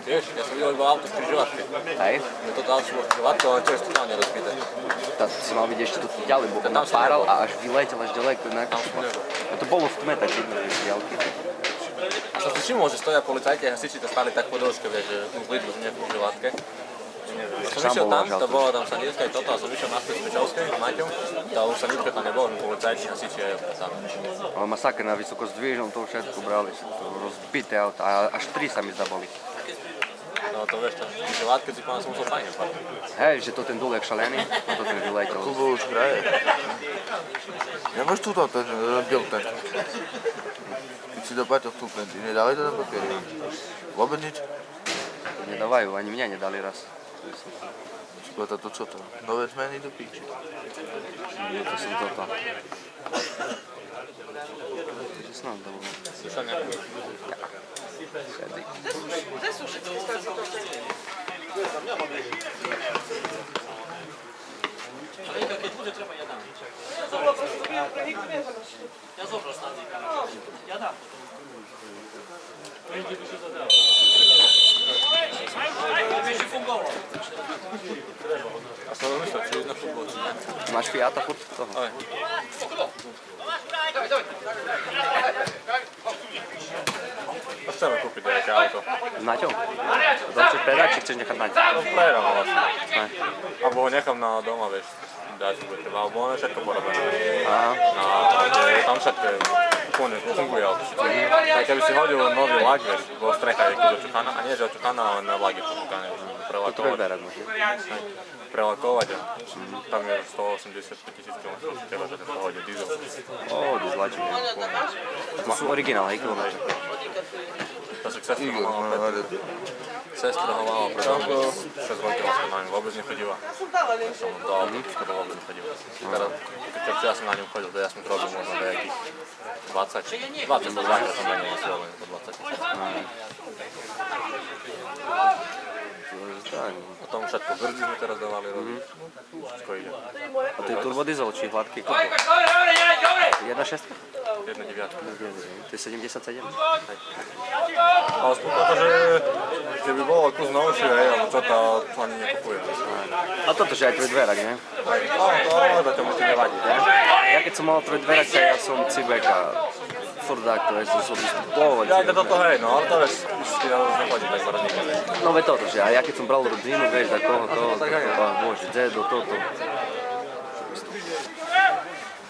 Vieš, ja som videl iba auto z križovatky. Hej. Toto auto z križovatky, ale tiež totálne rozbité. Tam si mal vidieť ešte to ďalej, bo napáral a až vyletel až ďaleko na košma. A to bolo v tme tak vidno, že diaľky. A som si všimol, že stoja policajti a hasiči to stáli tak po dĺžke, vieš, že už lidlo, že nie v križovatke. Som išiel tam, to bolo tam Sandievská aj toto, a som išiel naspäť z Mečovskej s Maťom, to už sa nikto tam nebol, policajti, hasiči aj tam. Ale masaker na vysokozdvižnom, to všetko brali, to rozbité auto, a až 3 sa mi zaboli. No to vieš, tam križovatke si povedal, som musel fajne padť. Hej, že to ten dulek šalený, to ten vyletel. Kubo už hraje. Nemáš tu ten byl ten. Keď si doplatil vstupen, ty nedali to na papieri? Vôbec nič? Nedávajú, ani mňa nedali raz. Spleta to čo to? Nové zmeny do píči. Nie, to som toto. Takže snad to bolo. Slyšel nejakú? Sedy. Keď bude treba, ja dám. Ja zobral stále. Ja dám. A som myslel, či ísť na futbol, či nie? Máš Fiata furt toho? Aj. A chceme kúpiť nejaké auto. S Naťom? To chceš predať, či chceš nechať Naťa? No plérom vlastne. Ne. Alebo ho nechám na doma, vieš. Dať si bude treba, alebo ono je všetko porobené. Aha. Tam všetko je úplne funguje auto. Tak keby si hodil nový lak, vieš, vo strecha je kúd očuchaná, a nie že očuchaná, ale na lak je počuchané. To trojberák môže. Prelakovať a tam je 185 000 km, teba, že to hodí diesel. Dieselači. To sú originál, hej, kilometre. To sa k sestra ho mala pred 6 rokov vlastne na ňu vôbec nechodila. Som do auta vôbec nechodila. Teraz, keď ja som na ňu chodil, to ja som to robil možno do jakých 20 po 2 som menil asi len po 20 000. Potom všetko brzdy sme teraz dávali robiť. Všetko ide. A to je turbodiesel, či hladký? 1.6? 1.9. To je 77? Ale spôl to, že by bolo kus novšie, alebo čo to ani nekupuje. A toto, že aj trojdverak, ne? No, to mu to nevadí, ne? Ja keď som mal trojdverak, tak ja som Cibek a Fordák, to je som pôvodne. Ja toto hej, no, ale to vieš, už ti nechodí tak zaradníka, ne? No ve toto, že a ja keď som bral rodinu, vieš, tak toho, bože, Zedo, toto.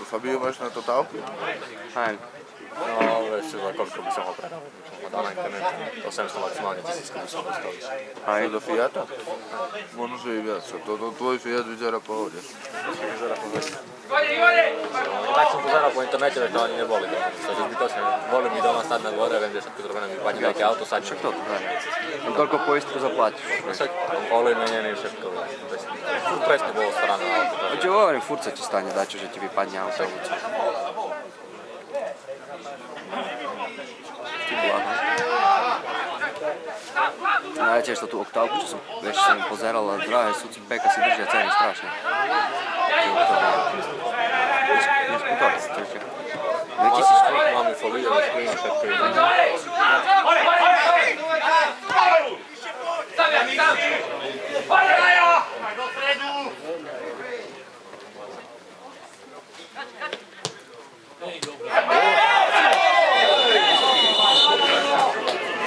Fabio, máš na to tálku? Hej. No, vieš, za koľko by som ho predal. Ho dal na internet, 800 maximálne 1000 by som dostal. Aj do Fiata? Možno, že i viac. Tvoj Fiat vyzerá pohode. Vyzerá pohode. Tak som pozeral po internete, že to ani neboli. Takže zbytočne, volím mi doma stať na dvore, viem, že všetko zrobené, mi padne nejaké auto, sadne. Však toto, hej. Tam toľko poistku zaplatíš. Však olej menený, všetko. Furt presne bolo starané auto. A čo hovorím, furt sa ti stane dačo, že ti vypadne auto. Ty blaho. No ja tiež to tú oktávku, čo som, vieš, som pozeral, a drahé súci peka si držia ceny strašne. Neskutovať, to je čak. 2004. Máme folie, všetko ide.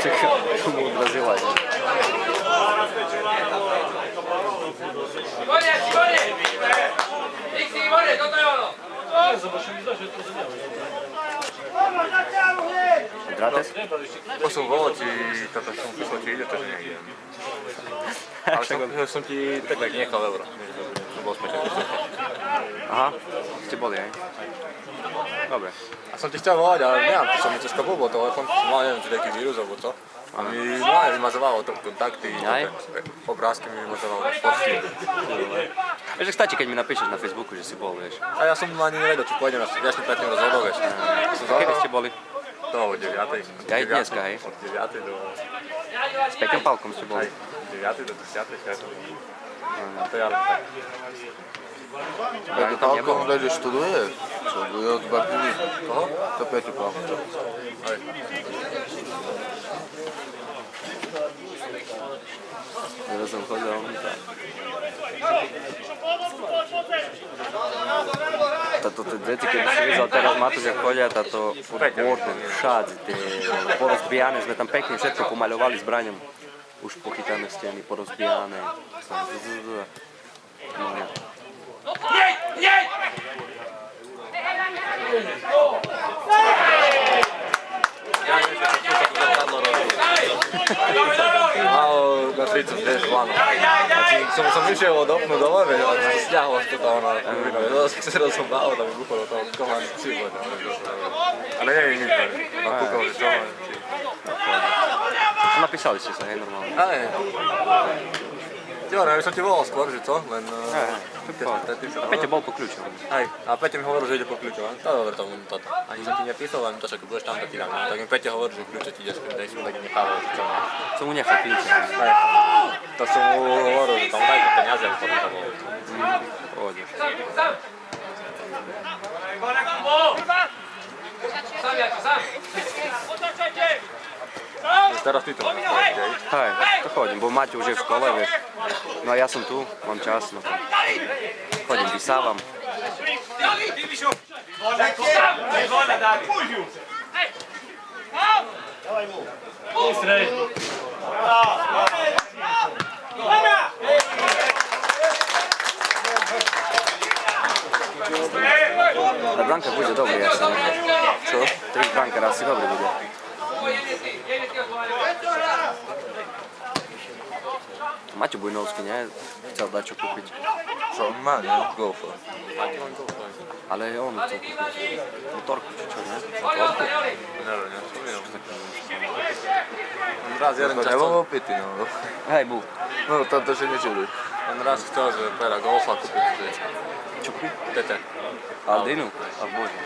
Čekaj, čo mu odrazila. Drates? Som volal ti, toto som myslel, či ide, takže nejdem. Ale som ti tak nechal euro. To bol smeček. Aha, ste boli, hej? Dobre. A som ti chcel volať, ale neviem, to som mi troška blbo telefon, som mal neviem, či nejaký vírus alebo co. A mi vymazovalo to kontakty, obrázky mi vymazovalo fotky. Vieš, ak stačí, keď mi napíšeš na Facebooku, že si bol, vieš. A ja som ani nevedel, či pôjdem, ja som predtým rozhodol, vieš. Kedy ste boli? To od 9. Ja aj dneska, hej? Od 9. do... S Peťom Pálkom ste boli? Od 9. do 10. To je ale tak. Peťo Pálko on dajde študuje? Čo, je od Bartini? Koho? To Peťo Pálko. Aj. sam chodzał. Táto deti, keď si videl teraz Matúš, jak chodia, táto Borden, všade, tie porozbijané, sme tam pekne všetko pomaľovali zbraňom. Už pochytané steny, porozbijané. Malo na 30, vieš, lano. Znači, som išiel od oknu dole, vieš, ale som stiahol až toto, ono, zase som bál, da mi búchol do toho komány cíle. Ale neviem nič, a kúkol, že čo mám. Napísali ste sa, hej, normálne. Ale Teória, ja by som ti volal skôr, že co? Len... Peťo bol po kľúčom. Hej, a Peťo mi hovoril, že ide po kľúčom. To je dobre tomu toto. Ani som ti nepísal, len to, že keď budeš tam, tak ti dám. Tak mi Peťo hovoril, že kľúče ti ideš, keď som tak nechával, že čo máš. Som mu nechal kľúče. Hej. To som mu hovoril, že tam dajte peniaze, a potom to bolo. Pohode. Teraz ty to máš, hej? Hej, to chodím, bo Maťo už je v škole, vieš. No a ja som tu, mám čas, no to chodím, vysávam. Tá branka bude dobrý, ja si neviem. Čo? Trik brankár asi dobrý bude. Maťo Bujnovský, nie? Chcel dať čo kúpiť. Čo on má, ne? Golfa. Ale on chcel kúpiť motorku, či čo, nie? Motorku? Neviem, nespomínam. Raz jeden čas Nebol opitý, no. Hej, bol. No, tam to še nečuli. On raz chcel, že pera golfa kúpiť. Čo kúpiť? Tete. Aldinu? A bože.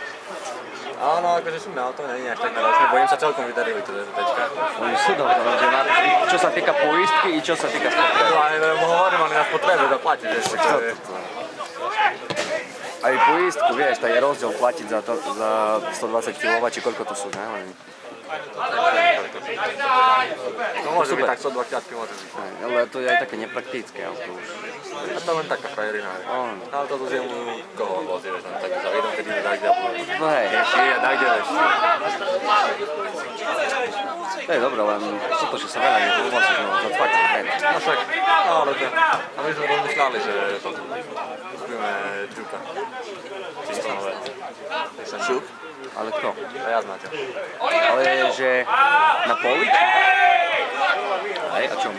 Áno, akože sú na to, nie je až tak náročné, bo im sa celkom vydarili teda tečka. Oni sú dobré, že na to, čo sa týka poistky i čo sa týka spotreby. No ale hovorím, oni na spotrebe zaplatiť ešte. Aj poistku, vieš, tak je rozdiel platiť za 120 kW, či koľko to sú, ne? No môže byť tak 120 môže byť. Ale to je aj také nepraktické auto už. A to len taká frajerina. Ale to je mu koho vozí, vieš, len tak za vidom, keď ide tak, kde budeš. No hej. Nie, tak, kde vieš. To je dobré, len toto, že sa veľa nevozíš, no za 20 No však, no ale to, a my sme rozmýšľali, že to kúpime Čuka. Čisto nové. Čuk? Ale kto? A ja znáte. Ale že na poli? Hej, a čomu?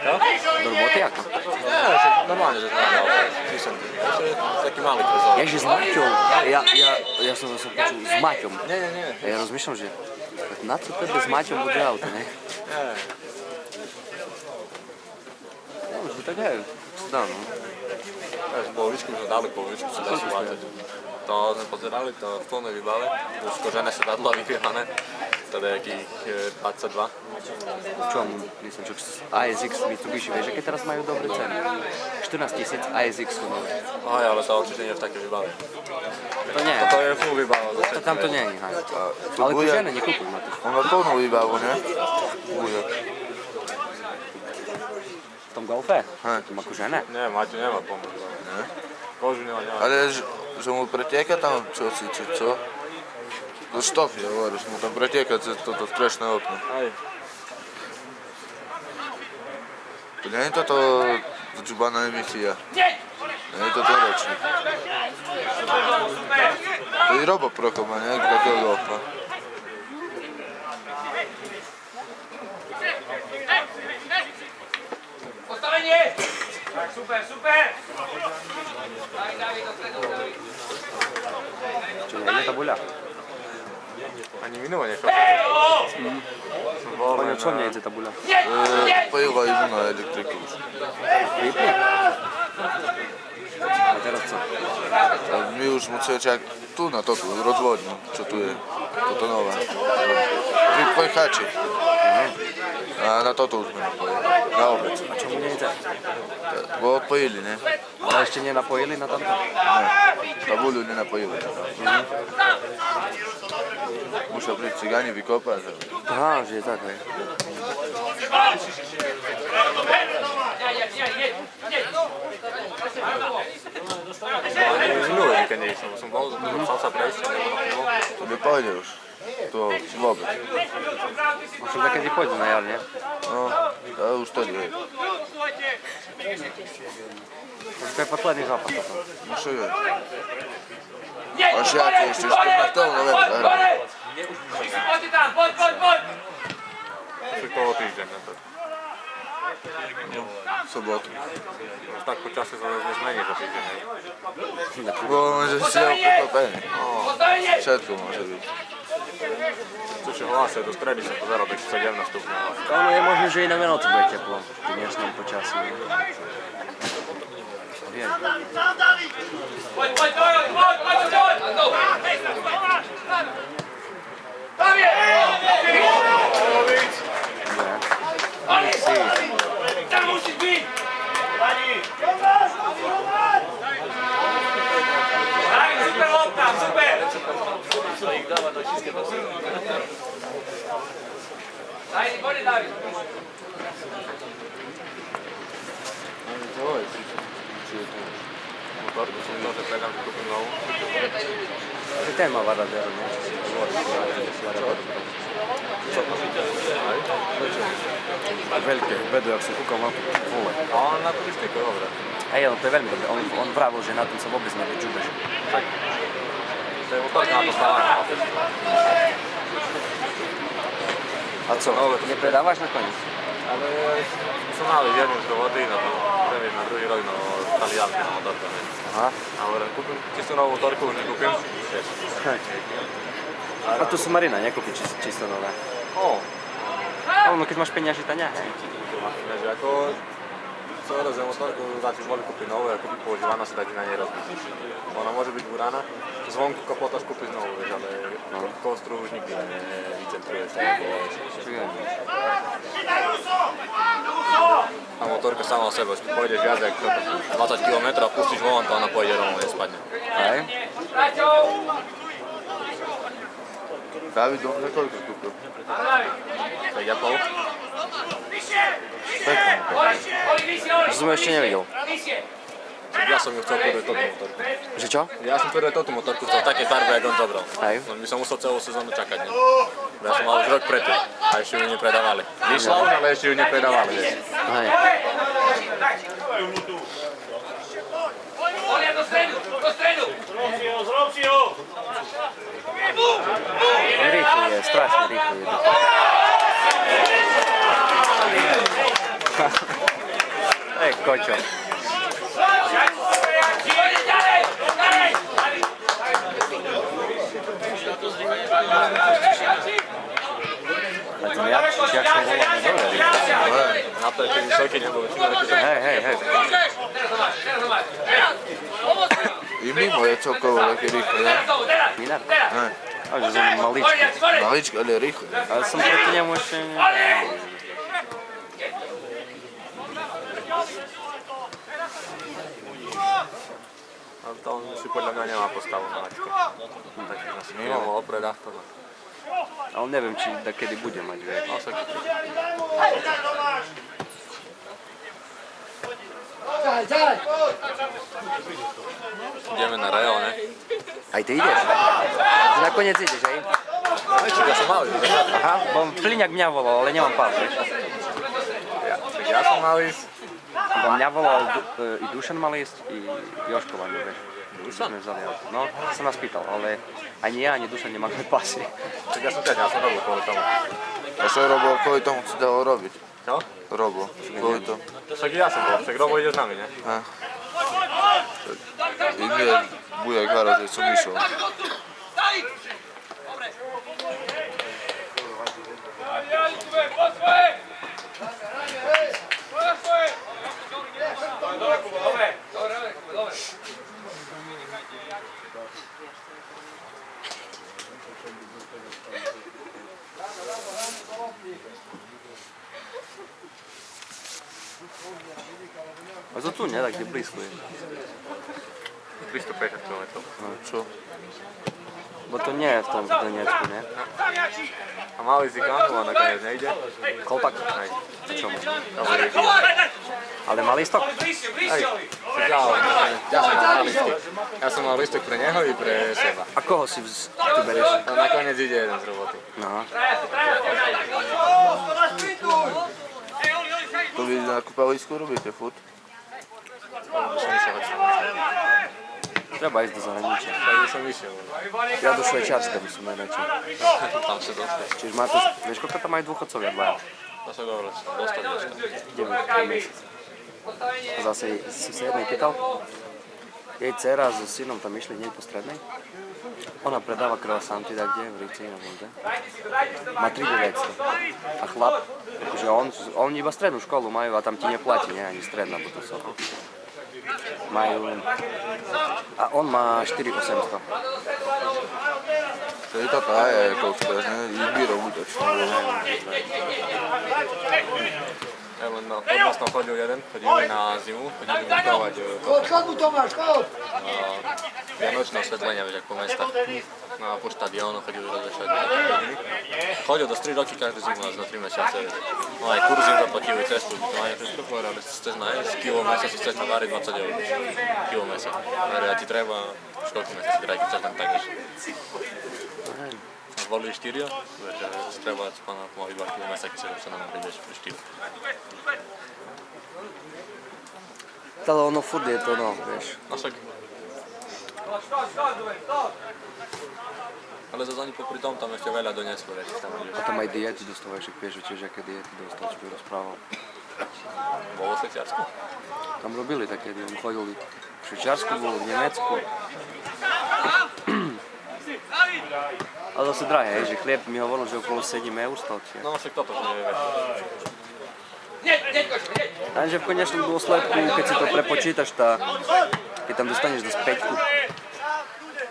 Jo? Do roboty ako? Nie, však normálne, že známe, ale píšem ti. Ešte taký malý krezol. Ježi, s Maťom. Ja som zase počul, s Maťom. Nie. A ja rozmýšľam, že na co tebe s Maťom bude auto, ne? Nie. No, už by tak neviem. Dá, no. Vieš, polovičku sme dali, polovičku sa dá si plácať. To sme pozerali, to v plnej výbave, už kožené sedadlo vypíhané, teda jakých 22. Čo mám, myslím, čo ASX Mitsubishi, vieš, aké teraz majú dobré ceny? 14 000 ASX sú nové. Aj, ale to určite nie je v takej výbave. To nie. Toto je full výbava. To tam to nie je, hej. Ale kožené nekúpuj, Matúš. On má plnú výbavu, ne? Bujak. V tom Golfe? Hej. To má kožené? Nie, Maťo nemá pomoc. Ne? Kožu nemá. Ale že mu pretieka tam čosi, či čo? Do štofy, hovoríš, mu tam pretieka cez toto strešné okno. Aj. To nie je toto džubaná emisia. Nie je to ročný. To je Robo Prokop, má nejak takého golfa. Postavenie! Tak, super! Čo, nie je tabuľa? Ani minúva nešlo. Poňo, čo nie je tabuľa? Pojila imu na elektriku. Vypne? A teraz co? A my už mu čak tu na toto, rozvodňu, čo tu je, toto nové. Pri pojchači. A na toto už sme napojili, na obec. A čo mu nie je? Bo odpojili, ne? Ale ešte nenapojili na tamto? Ne, tabuľu nenapojili. Musia prísť cigáni vykopať. Aha, že je tak, hej. Ani z minulé víkende som bol, chcel sa prejsť, nebo na pivo. To by pôjde už. To vôbec. Možno takedy pôjdu na jar, nie? No, to už tedy je. To je posledný zápas potom. No čo je? A žiaci ešte 14. novembra hrajú. Poďte tam, poď! Asi toho týždeň. V sobotu. Už tak po čase sa nezmení za týždeň. hej. Bo môže si dať prekvapenie. Postavenie! Všetko môže byť. Co si hlásia, do stredy sa to zarobí 17 stupňov. Ono je možné, že i na Vianoce bude teplo v dnešnom počasí. Viem. Poď! Tam je! Tam musíš byť! David, super lopta, super! David, poď David! Motorku som to, že predám, že kúpim novú. Ten má Varadero, nie? Veľké, vedu, jak som kúkal na to, vole. A on na turistiku, dobre. Hej, no to je veľmi dobré. On vravil, že na tom sa vôbec nevyčúbeš. To je motorka na to stávané. A co, nepredávaš nakoniec? Ale som mali jednu z vody, no to neviem, na druhý rok, no talianska motorka. Aha. A hovorím, kúpim čisto novú motorku, už nekúpim. A tu sú Marina, nekúpi čisto nové. No keď máš peniaze, to nie. Takže ako celé za motorku začneš voli kúpiť novú, a kúpiť používaná sa dať na nej rozbiť. Ona môže byť burána, zvonku kapota kúpiš novú, vieš, ale kostru už nikdy nevycentruješ. A motorka sama o sebe, keď pôjdeš viac ako 20 km a pustíš von, to ona pôjde rovno, nespadne. Hej. David, dobre, koľko kúpil? 5,5. To som ešte nevidel. Ja som ju chcel podať toto motorku. Že čo? Ja som podať toto motorku chcel také farbe, ako on zobral. Hej. No by som musel celú sezónu čakať, ne? Ja som mal už rok predtým a ešte ju nepredávali. Vyšla už, ale ešte ju nepredávali. Hej. Olia do stredu! Zrob si ho! Rýchlo je, strašne rýchlo je. Kočo. Poďte ďalej! A ten Jakšič, jak som volal, dobre rýchlo. Na to je ten vysoký, nebo väčšina taký Hej. I mimo je celkovo také rýchle, ne? Minar? Ne. Ale že som maličký. Maličko, ale rýchle. Ale som proti nemu ešte Ale to on si podľa mňa nemá postavu na laťku. Takže na si mimo opredách to. Ale neviem, či kedy bude mať, vieš. No, však ideme na Real, ne? Aj ty ideš? Ty nakoniec ideš, hej? Ja som mal ísť. Aha, bo Fliňák mňa volal, ale nemám pás, vieš. Ja som mal ísť. Bo mňa volal, i Dušan mal ísť, i Joško mal, vieš. Dušan? Sme vzali auto. No, sa nás pýtal, ale ani ja, ani Dušan nemáme pásy. Tak ja som robil kvôli tomu. A čo Robo kvôli tomu si dalo robiť? Čo? Robo, kvôli tomu. Však ja som bol, však Robo ide s nami, ne? I nie bude gara, že som išiel. A to tu nie, tak kde blízko je. 350 km. No čo? Bo to nie je v tom Donecku, ne? A mali Ziganu a nakoniec nejde. Kolpak? Hej. Čomu? Dobrý. Ale mal istok? Hej. Ja som mal listok pre neho i pre seba. A koho si tu berieš? A nakoniec ide jeden z roboty. Aha. To vy na kúpalisku robíte furt? By som išiel hoď. Treba ísť do zahraničia. Tak by som išiel. Ja do Švajčiarska by som najradšej. Tam sa dostať. Čiže má to, vieš, koľko tam majú dôchodcovia dvaja? To sa dobro, dostať ešte. 9 mesiac. Zase som sa jednej pýtal, jej dcera so synom tam išli hneď po strednej. Ona predáva croissanty tak kde, v Rici, neviem kde. Má 3900. A chlap, akože oni iba strednú školu majú a tam ti neplatí, nie, ani stredná potom sa. Majú, a on má 4800. To je to je koľko, ne? Výbírov útočný. Ja len od nás tam chodil jeden, chodili na zimu, chodili montovať vianočné osvetlenia, vieš, ako po mestách. No a po štadiónu chodili rozvešať také hodiny. Chodil do 3 roky každú zimu, až na 3 mesiace. No aj kurzy im zaplatili cestu, to aj všetko povedali, si chceš nájsť, kilo mesa si chceš navariť 20 eur. Kilo mesa. A ti treba, koľko mesa si kraj, keď chceš len tak, vieš. Volili 4, takže treba pána pomaly 2 kg mesa, keď sa nám prídeš pri 4. Ale ono furt je to, no, vieš. No však. Ale zase ani popri tom tam ešte veľa doneslo, vieš, tam ideš. A tam aj diety dostávaš, ak vieš, tiež aké diety dostal, čo by rozprával. Bolo v Švajčiarsku? Tam robili také, oni chodili v Švajčiarsku, bolo v Nemecku. Ale zase drahé, že chlieb mi hovoril, že okolo 7 eur stal. No však toto, že vieš. Takže v konečnom dôsledku, keď si to prepočítaš, keď tam dostaneš do späťku.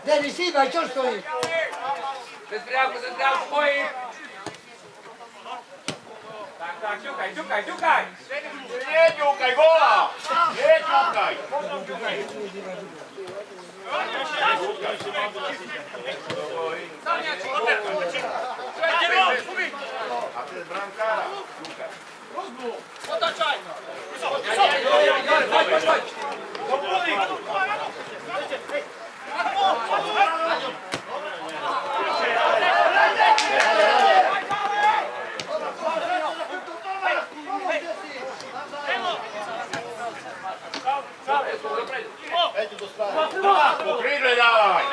Deni, síbaj, čo stojí? Bez priavku, pojí. Tak, ťukaj. Nie ťukaj, gola! Nie ťukaj! A to je brankára. Otačaj! Po krídle dávaj!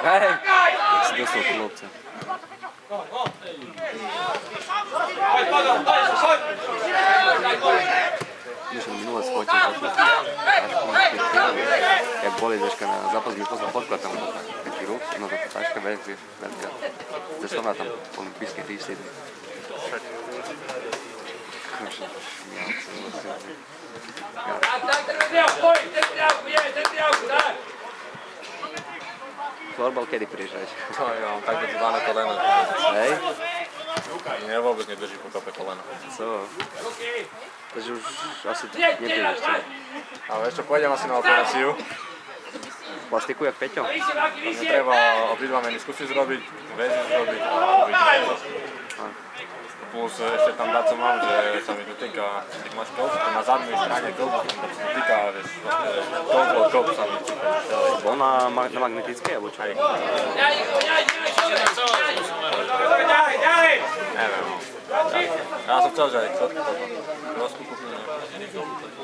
Hej, si dostal chlopca. Když jsem minule sfotil jak boli dneška na zápas, mi poslal fotku a tam taký rúk, no to taška veľká, cestovná tam olympijské týsty. Florbal kedy prijíždať? No ja mám tak dvané kolena. Hej? Mne vôbec nedrží po kope kolena. Co? Takže už asi neprídeš, co? Ale vieš čo, pôjdem asi na operáciu. Plastiku jak Peťo? Mne treba obidva meniskusy zrobiť, väzy zrobiť a uvidíme. Plus ešte tam dať som mám, že sa mi dotýka, keď máš klop, to na zadnej strane klopu, tam sa dotýka, vieš, vlastne klop sa mi dotýka. Bol na magnetickej, alebo čo? Neviem. Ja som chcel, že aj krosku kúpim,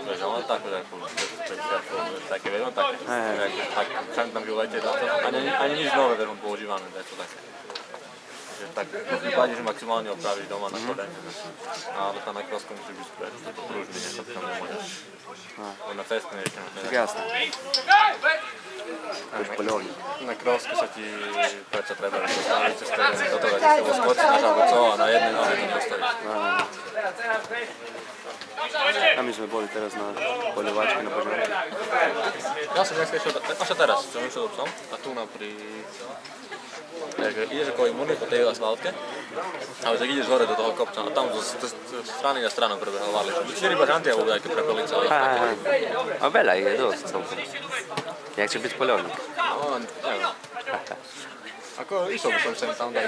vieš, ale tak, že ako 250, také, vieš, on také, tak chcem tam vyletieť, ani nič nové, vieš, on používané, vieš, to také. Tak v prípade, že maximálne opravíš doma na kolene. Ale tam na krosku musí byť pružný, nech sa tam nemôžeš. Na cestne ešte. Tak jasné. Budeš poľovník. Na krosku sa ti predsa treba postaviť cez terén. Toto keď sa skočíš alebo co a na jednej nohe to postavíš. A my sme boli teraz na poľovačke na Požárke. Ja som dneska išiel, až teraz som išiel do psom a tu na pri Takže ideš ako imunný po tej asfaltke, ale tak ideš hore do toho kopca a tam z strany na stranu prebehal Varlič. 4 bažanty a vôbec aj prepelice. A veľa ich je dosť celkom. Jak chce byť poľovník. No, neviem. Ako išiel by som sem tam dať.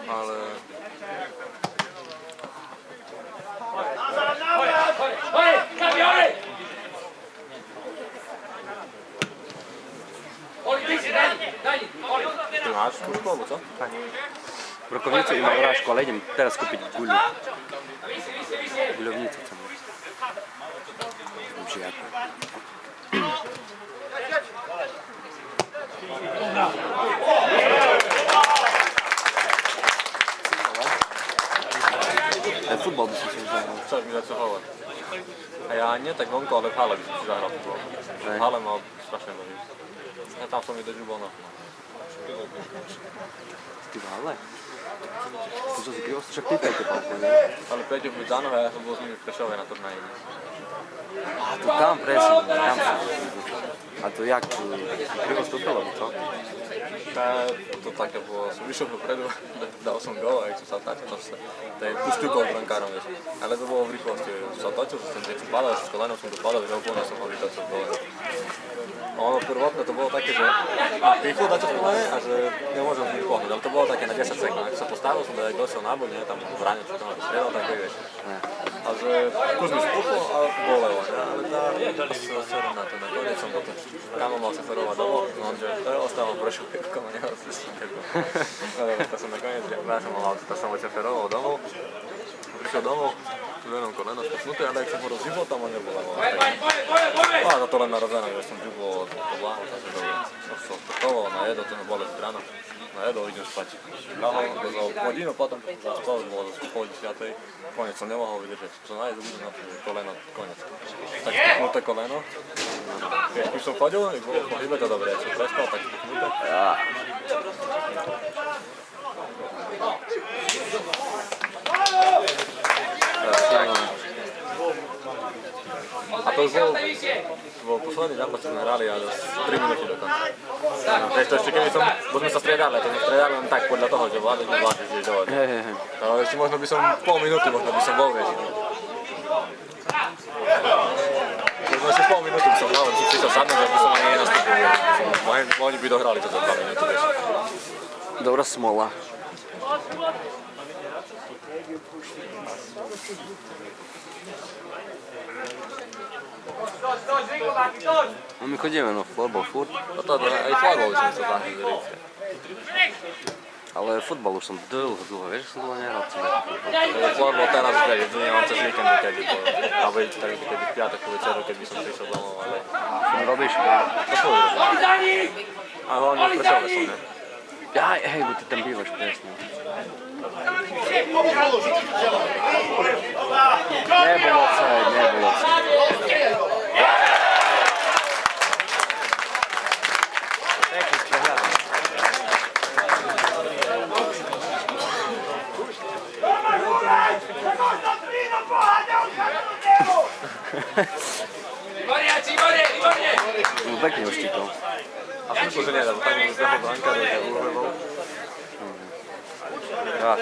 Ale... Ty máš skúšku, alebo čo? V Rokovnici ima urážku, ale idem teraz kúpiť guľu. Guľovnicu chcem. Žiadne. Aj futbal by som si zahrál. Chcel by začal hovať. A ja nie tak vonku, ale v hale by som si zahral futbal. V hale mal strašne baví. A tam som mi do žubona. Ty v hale? To čo si krivo, však ty Peťo palko, nie? Ale Peťo v Zanove, ja som bol s nimi v Prešove na turnaji. A to tam presne, tam som. A to jak, krivo stúpilo by to? To také bolo, som vyšiel dopredu, dal som gól a jak som sa otáčal, to je pušťukol s brankárom, vieš. Ale to bolo v rýchlosti, som sa otáčal, som padal, s kolenom som to padal, že úplne som ho vytočil dole. A ono prvotné to bolo také, že rýchlo dačo spomene a že nemôžem z nich pohnúť, ale to bolo také na 10 sekúnd. Ak sa postavil som, tak došiel na bok, nie, tam v bráne, čo tam striedal, tak vieš. A že kus mi spúchlo a bolevo, ne, ale tá sa na to, nakoniec som potom, kamo mal šoferovať domov, no on že to je ostalo v Prešove, kamo nehal si s tým. To som nakoniec, ja som mal auto, to som odšoferoval domov, prišiel domov, v jednom koleno skopnuté, ale ak som ho rozhýbol, tam ho nebolevo. A to len narozené, že som žubol od bláho, takže dobre. Som sportoval, najedol, to mi boli ráno. Najedol, idem spať. Lahol, dozval hodinu potom, to už bolo zase po 10. Konec som nemohol vydržať. Som najedol, budem na koleno, konec. Tak spuknuté koleno. Keď som chodil, po hýbe to dobre, som prespal, tak spuknuté. A to už bol posledný zápas, čo sme hrali, ale 3 minúty do konca. To ešte keby som, bo sme sa striedali, to nestriedali len tak podľa toho, že vládli tiež dohodli. To ešte možno by som pol minúty, možno by som bol, vieš. Možno ešte pol minúty by som mal, si prišiel sadnúť, že by som ani nenastúpil. Oni by dohrali to za 2 minúty, vieš. Dobrá smola. No my chodíme no florbal furt. No to aj florbal by som sa záhľadil riadke. Ale futbal už som dlho, vieš, som dlho nehral celé. Florbal teraz už je jedine, mám cez víkendy, kedy bol. Alebo kedy v piatok po večeru, keď by som prišiel domov, ale... Čo robíš? To svoju robím. A hlavne v Prešove som, ne? Jaj, hej, bo ty tam bývaš presne. Nebolo offside, nebolo offside. Pekný sprehľad. No pekne uštíkol. A prišlo, že nedal, tak mi zbehol brankár, že uhrebol. Tak.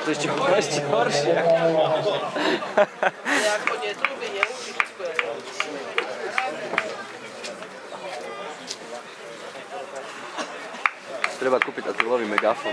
To ešte horšie. Treba kúpiť Attilovi megafón.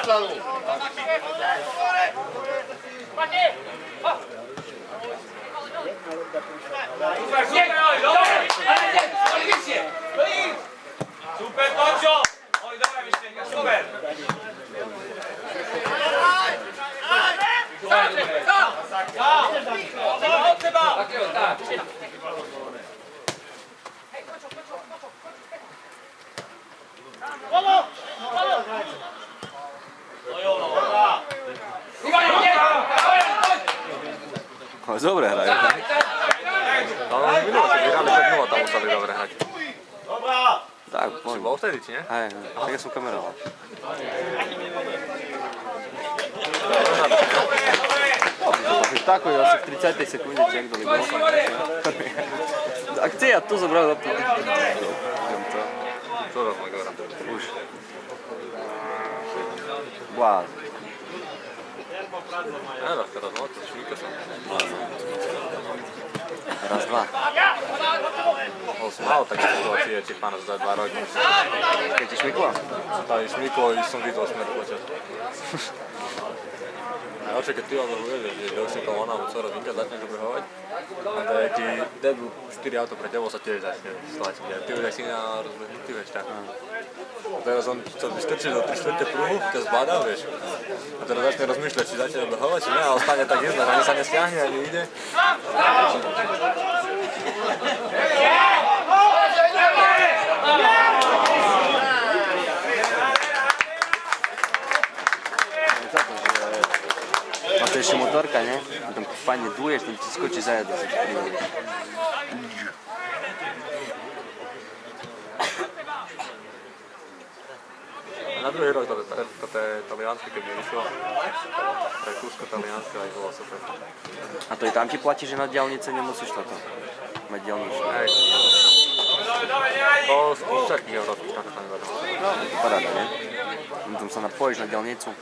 stranu. Super, Točo! Oj, dobra Mišljenka, super! Od seba! Tak. Ale dobre hrajú. Ale minulé, keď vyhrali 5-0, tam museli dobre hrať. Tak, Si poď. bol vtedy, či nie? Hej, tak ja som kameroval. Tako, ja si v 30. sekunde ček doli gol. Akcija, tu zabral loptu. Čo raz môj gora? Už. Wow. Raz, teraz no, to švíka som. Raz, dva. Bol som mal také situácie, či pána za 2 roky. Keď ti šmyklo? Taj šmyklo i som videl smer početku. Najlepšie, keď ty ho uvedeš, že dlhšie kao ona u celého vinka začneš obehovať, onda je ti debil 4 auto pre tebou sa tiež začne stlačiť. Ty už si na rozbehnutý, vieš, tak. A teraz on chcel vystrčiť do 3/4 pruhu, ťa zbadá, vieš. A teraz začne rozmýšľať, či začne obehovať, či ne, a ostane tak jedno, ani sa nestiahne, ani ide. A to je ešte motorka, ne? A tam fajne duješ, tam ti skočí zajadu. Na druhý rok to je talianské, keby vyšlo. Rakúsko-talianské aj bolo super. A to i tam ti platí, že na diaľnice nemusíš toto mať diaľnicu. Hej. To z všetkých európskych tam sa nevedelo. No, paráda, ne? Tam sa napojíš na diaľnicu.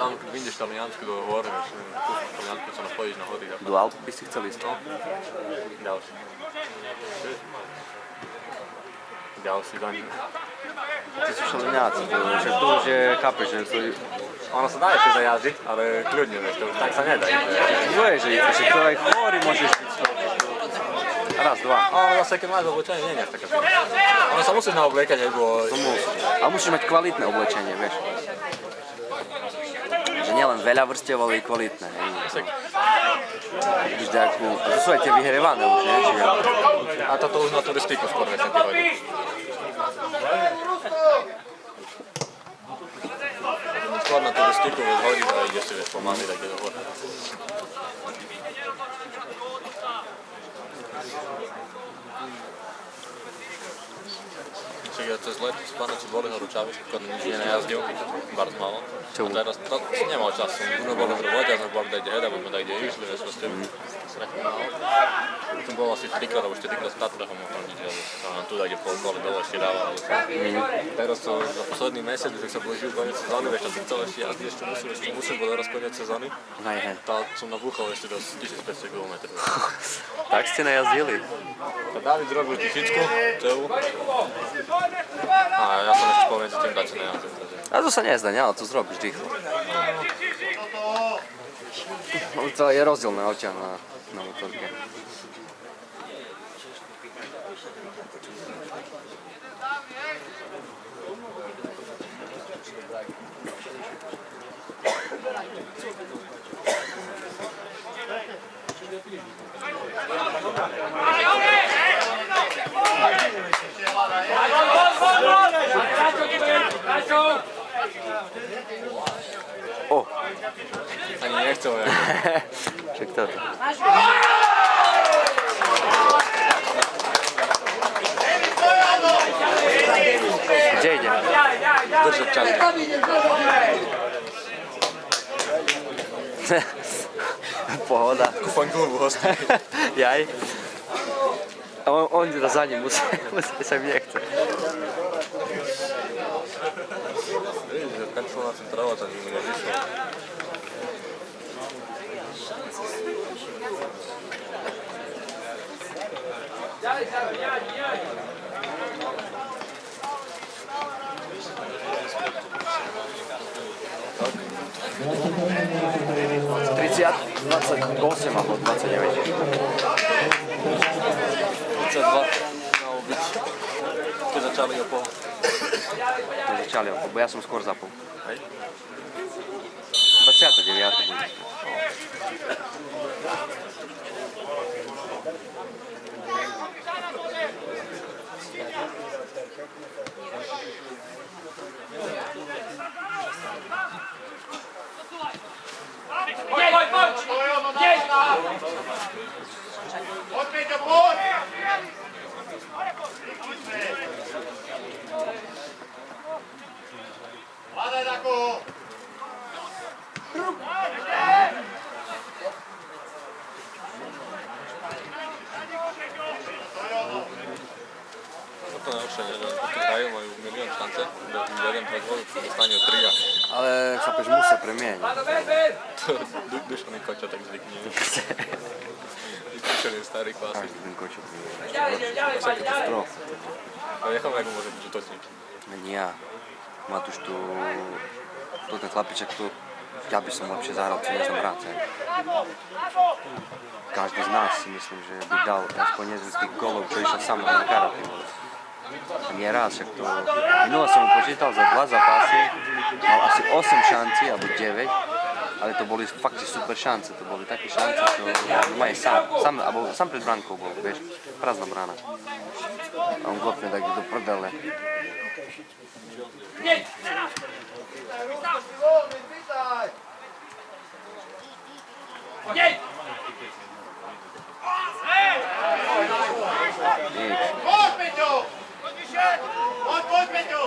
Tam, keď vyjdeš taliansku do hor, vieš, taliansku sa napojíš na hory. Do Alp by si chcel ísť? Ďalší. Ďalší daň. Ty sú šaleňáci, však to už je, chápeš, že to je... Ono sa dá ešte zajazdiť, ale kľudne, vieš, to už tak sa nedá. To je, že to aj chorý môžeš byť z toho. Raz, dva. Ale zase, keď máš oblečenie, nie je taká zima. Ono sa musíš naobliekať, aj bolo... To musíš. Ale musíš mať kvalitné oblečenie, vieš. Že nielen veľa vrstiev, ale i kvalitné. Vidíš, takú... A to sú aj tie vyhrievané už, ne? Čiže... A toto už na turistiku skôr veď sa ti hodí. Skôr na turistiku veď hodí a ideš si vieš pomaly, tak je do hor. Čiže ja cez let s pánom si boli na Ručavi, skoro nič nejazdil, bardzo málo. Čemu? A teraz to nemal čas, som bol v robote, sme boli kde jedať, sme kde išli, vieš, proste srechne málo. Som bol asi 3-krát, alebo 4-krát v Tatrách, možno nič, ale tu kde pol kole dole širával. Teraz to za posledný mesiac, už sa blížil koniec sezóny, vieš, tam si chcel ešte jazdiť, ešte musím, bo teraz koniec sezóny. Hej. Tá som nabúchal ešte do 1500 km. Tak ste najazdili. A David zrobil Tisícku, celú. A ja som ešte pomedzi tým dačo nejazdil. A to sa nezdá, ale to zrobíš rýchlo. To je rozdielne oťah na motorke. O! Ani nechcel, ja. Však toto. Kde ide? Držať čas. Pohoda. Ku fanklubu hostí. Jaj. A on ide za ním, musí sa mi nechce. Vidíš, že ten šlo na centrovať, ani mu nevyšlo. 28 alebo 29. 32 malo byť, keď začali o pol. To začali, bo ja som skôr zapol. Hej. 29 bude. Poď, Peťo, poď! Hľadaj na koho! To najlepšie, že hrajú, majú milión šance, jeden pre dvoju, dostane od tria. Ale chápeš, musia premieniť. Dušaný koča tak zvykne. Vyskúšený starý klasik. Každý ten kočok je katastrofa. A necháme, ako môže byť útočník. Nie ja. Matúš tu ten chlapiček tu, ja by som lepšie zahral, co neznam hrať. Každý z nás si myslím, že by dal aspoň jeden z tých golov, čo išiel sám na karate. Nie raz, však to... Minule som mu počítal za 2 zápasy, mal asi 8 šancí, alebo 9, ale to boli fakt super šance, to boli také šance, čo majú sám pred bránkou bol, vieš, prázdna brána. A on glopne tak do prdele. Poď, Peťo! Poď, Peťo!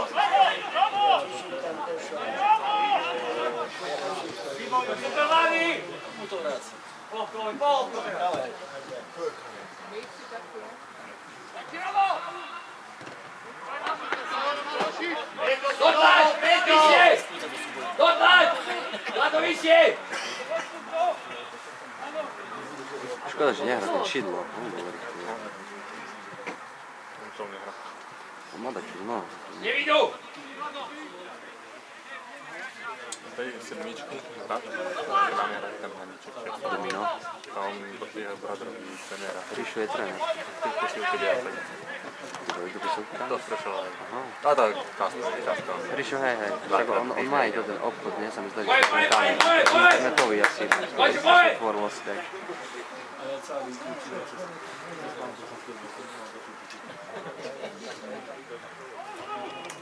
Dotaď! Vyššie! Dotaď! Lado vyššie! Škoda, že nehrá ten šidlo. To nehrá. On má taký, no. Nevidú! Daj sedmičku, hrať. Tam je ten haniček. Domino. A on do jeho bratrový trenéra. Ríšu je tréner. Ty posilky ja tak. Kto posilka? To prešlo aj. Aha. A tak kasno. Ríšu, hej. Tak on má aj ten obchod, nie? Sa mi zdá, že to je tam internetový asi. Otvoril asi tak.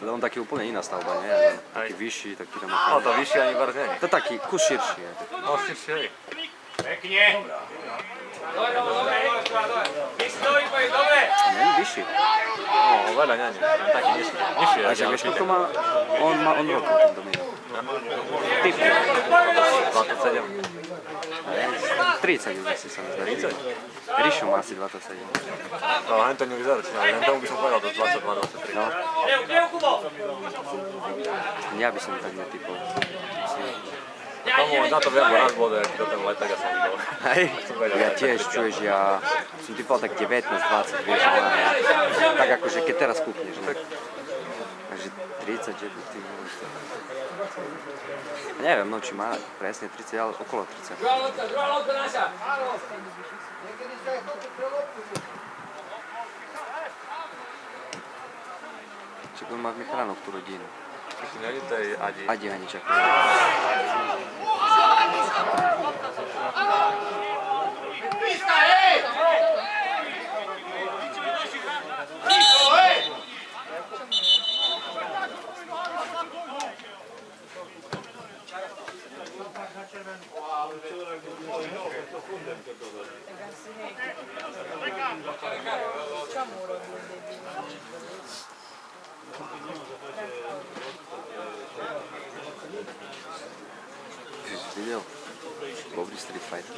Ale on taký úplne iná stavba, nie? Taký vyšší, taký tam... No to vyššie ani bar nie. To je taký kus širší. No širšie hej. Pekne! Dobre. Vyššie, dobre! A není vyšší. No veľa nie. Taký nižší. A že vieš, koľko má... On rokov ten Domino. Typ. 27. 30 asi sa mi zdá. 30? Ríšu má asi 27. No len to nevyzerá, len tomu by som povedal do 22-23. No, Kde Kubo? ja by som tak netypol. Tomu na to viem, bo raz bol, aký to ten let, tak ja som videl. Hej, ja tiež, čuješ, ja som typol tak 19-20, vieš, tak akože keď teraz kúkneš, ne? Takže 30, že ty neviem, no či má presne 30, ale okolo 30. Druhá lopta naša. Čiže on má v Michalánov tú rodinu. Nie je tej Adi. Adi Haničak. Píska, hej! Ticho, hej! Si videl? Dobrý Street Fighter.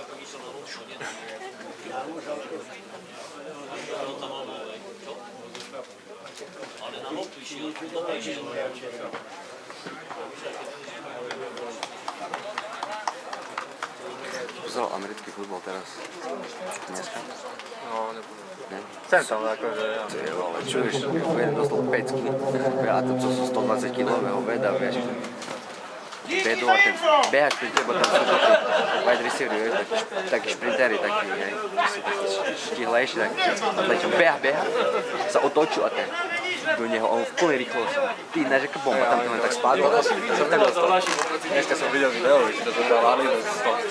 Pozrel americký futbol teraz dneska? No, nebudem. Ne? Chcem tam, akože ja. Ty vole, čuješ, jeden dostal 5 a to co sú 120 kilového veda, vieš. Vedu a ten behaš pri teba, tam sú wide receiver, vieš, takí šprintery, takí, hej, takí štihlejší, tak leťom beha, sa otočil a ten do neho, on v plnej rýchlosti. Ty ináč, aká bomba, tam to len tak spadlo. Dneska som videl video, že to zohrávali,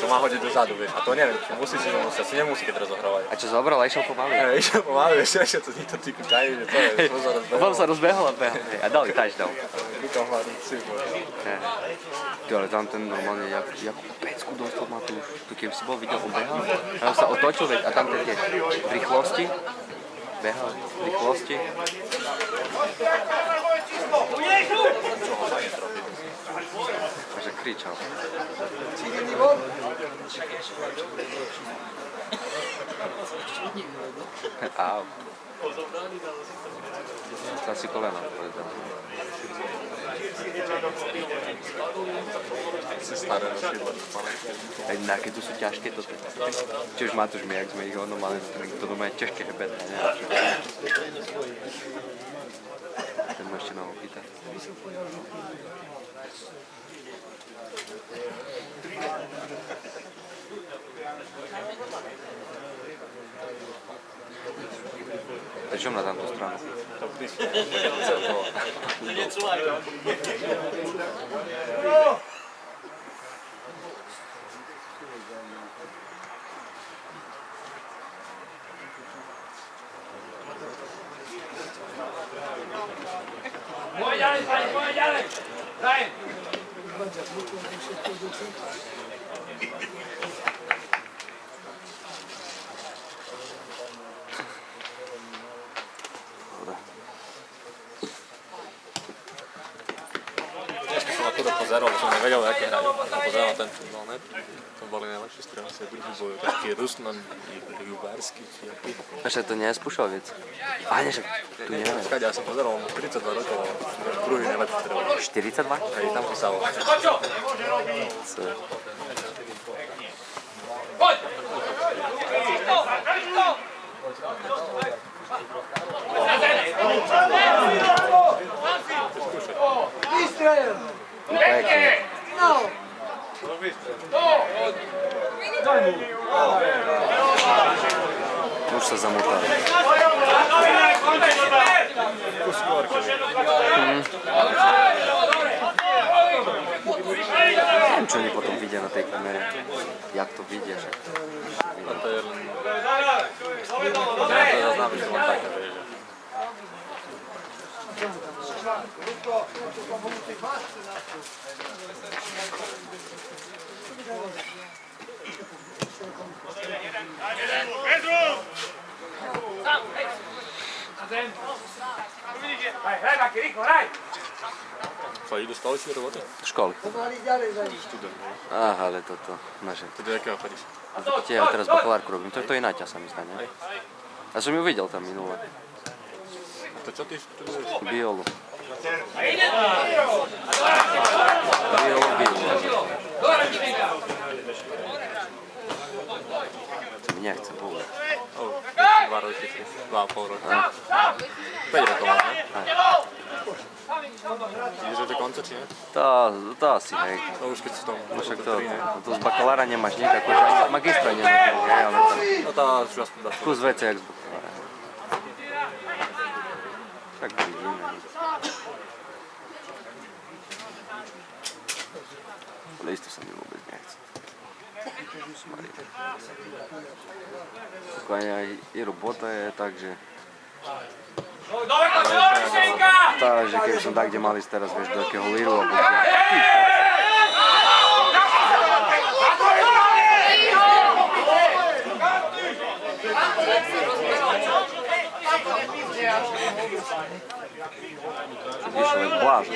čo má hodiť dozadu, vieš. A to neviem, či musí, či nemusí, asi nemusí, keď rozohrávať. A čo zobral, a išiel pomaly. Išiel pomaly, vieš, to nikto ty kučají, že to je, Potom sa rozbehol a behol, hej, a dali touchdown. Nikam hľadný cíl. Ty, ale tam ten normálne, jakú pecku dostal ma tu už, keby si bol videl, on behal, a on sa otočil, veď, a tam ten tie v rýchlosti, behal v rýchlosti. Takže kričal. Au. Stal si koleno. Si staré nošidlo. Aj keď tu sú ťažké toto. Či už Matúš my, jak sme ich ono mali, to doma je ťažké hebetné, neviem. Ten ma ešte noho pýta. Prečom na tamtú stranu? Poď ďalej, pani, poď ďalej! Daj! Dneska som akurát pozeral, som nevedel, aké hrajú. Som pozeral ten futbal, ne? To boli najlepšie strany, sa druhý boj, taký Ruslan, Ljubársky, či aký. A že to nie je Spušoviec? A nie, že tu neviem. Skáď, ja som pozeral, on 32 rokov, druhý najlepší strel. 42? Hej, tam písalo. Co? Poď! Israel! Pekne! No! Už sa zamotali. Neviem, čo oni potom vidia na tej kamere. Jak to vidia, však. A to je len... Ja to znám, že mám také, že... Hej, hraj, Maki, rýchlo, hraj! Co, idú stále si roboty? Školy. Pomaly ďalej za ním. Študent. Aha, ale toto, naše. Ty do jakého chodíš? Ja teraz bakalárku robím, to je Naťa, sa mi zdá, ne? Ja som ju videl tam minule. To čo ty študuješ? Biolu. Mi nechce povedať. 2 roky, 2,5 roka. 5 rokov máš, ne? Ideš do konca, či nie? To asi, hej. No už keď si tam... No však to z bakalára nemáš nič, akože ani magistra nemáš, hej, ale to No tá už aspoň dá. kus veci, jak z bakalára. Však vidíme. Ale isto sa mi vôbec nechce. Aj robota je tak, že Dobre, dobre, Šenka! tá, že keby som tak, kde mali ísť teraz, vieš, do akého líru, alebo kde. Vyšlo jak blázon.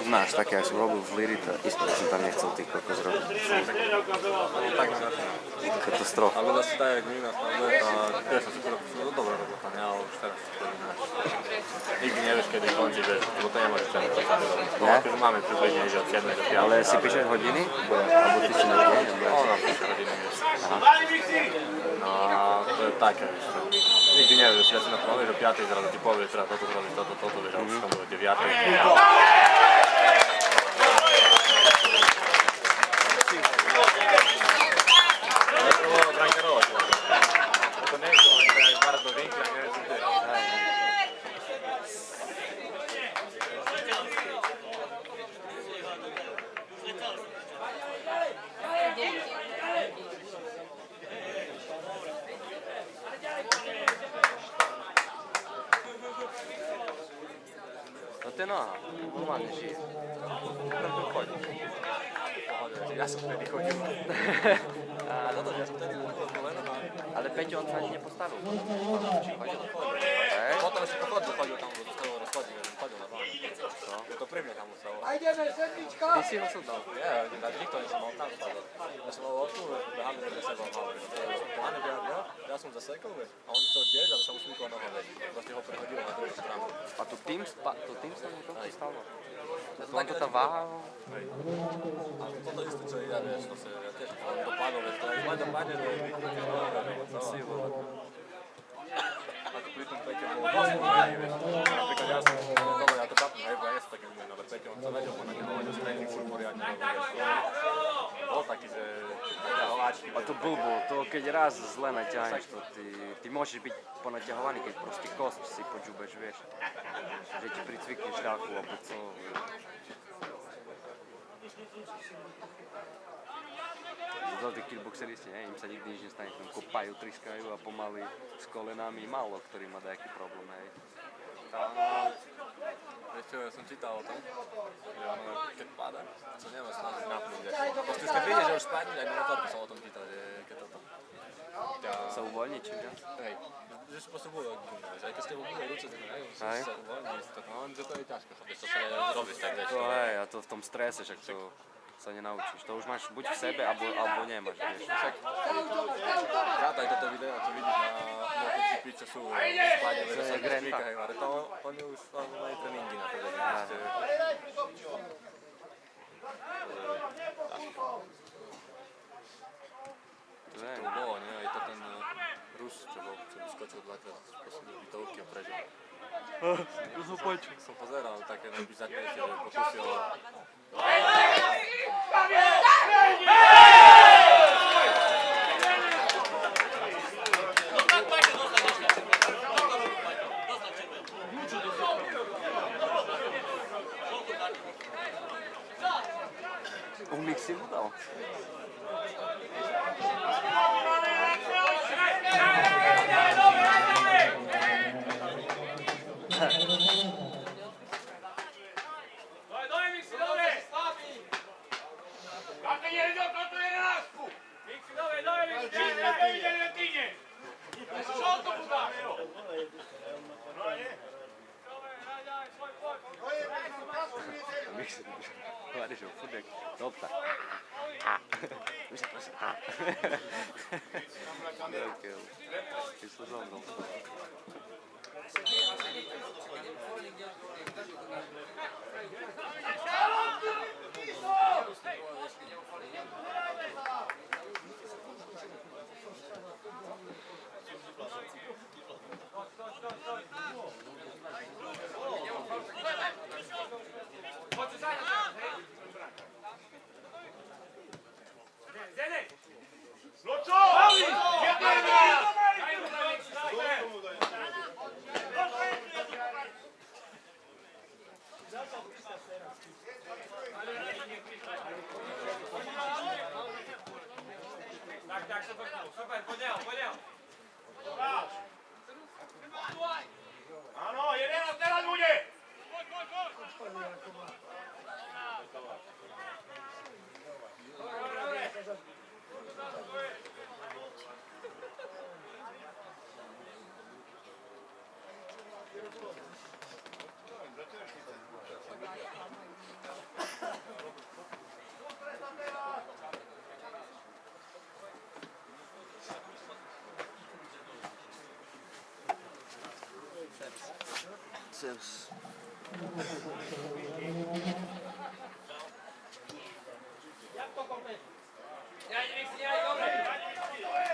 Máš také, ak som robil v Lirita, isto som tam nechcel ty kokos robiť. Tak mi začne. Katastrofa. Ale zase tak, jak my nás máme, a tiež som si povedal, že to dobrá robota, ne? Ale už teraz to ináč. Nikdy nevieš, kiedy kończy, wiesz, bo to nie możesz przerwać. Bo Nie? już mamy przybliżenie, że od 7 do 5. Ale si píšeš hodiny? Alebo ty si na deň? Ona pisze godziny, wiesz. Daj Mixi! No, to jest takie, wiesz. Nigdy nie wiesz, ja się na to mówię, że 5 zaraz ci powie, trzeba to zrobić, to, wiesz, a już tam było 9. To brankerować. To nie jest, to jest bardzo większe, nie jest ty. No ty noha, normálne žije. Chodzi. Ja som vtedy chodil. A toto, ja som vtedy chodil koleno, Ale Peťo, on sa ani nepostavil. potom si chodil tam do toho rozchodil, chodil na vlánu. Je to pri mne tam muselo. A ideme, sedmička. Ty si ho som dal. Nie, nikto nie som mal tam spadol. Ja som mal loptu, behali medzi sebou hlavne. Pláne behal, ja som zasekol, vieš, a on chcel tiež, ale som šmykol nohou, vieš. Proste ho prehodil na druhú stranu. A to tým sa mu to stalo? To len to tá váha? A toto isté, čo ja, vieš, to sa ja tiež dopadol, vieš, to je len dopadne, že ako pri tom Peťo bolo dosť uvedený, vieš. Napríklad ja som, dobre, ja to tapnem, hej, bo ja som taký uvedený, ale Peťo, on sa vedel po na neho, že tréning furt poriadne robil, vieš. Bol taký, že ťahováčky, A to blbo, to keď raz zle naťahneš, to ty môžeš byť ponaťahovaný, keď proste kosť si počúbeš, vieš. Že ti pricvikne šľachu, alebo co. To tí kickboxeristi, ne? Im sa nikdy nič nestane, tam kopajú, triskajú a pomaly s kolenami málo, ktorý má nejaký problém, hej. Vieš čo, ja som čítal o tom, že ono, keď páda, co nemá snažiť napnúť, vieš. Proste keď vidíš, že už spadne, aj na motorku som o tom čítal, že keď toto Sa uvoľní čím viac? hej, že si proste bude gumne, vieš, aj keď s tebou bude ruce, hej, musíš sa uvoľniť, tak no, že to je ťažko, vieš, to sa robíš tak, vieš. To hej, a to v tom strese, však to sa nenaučíš. To už máš buď v sebe, alebo nemáš, vieš. Však, rád aj toto video, čo vidíš na MotoGP, čo sú spadne, vieš, sa Grenta. švíkajú, ale to oni už majú tréningy na to, že proste, To je, to bolo, nie, aj to ten Rus, čo skočil dvakrát z poslednej bytovky a prežil. Som pozeral také najbizarnejšie, že pokusil umík si mu dal. Daj Mixi, dobre! Kako je vidio kako je raspu? Mixi, dobre, daj Mixi! Čiste je vidjeli na tinje. Što to buda? Daj, svoj, svoj! Umík si mu dal. Hovoríš, že fudek. Dobta. Išlo za mnou. Zene! Lučo! Jedno je nas! Daj mu, daj Mixi, daj! Tak, super, podział! Ano, jeden a teraz bude! Zeus. Ja nie wiem, nie, dobre.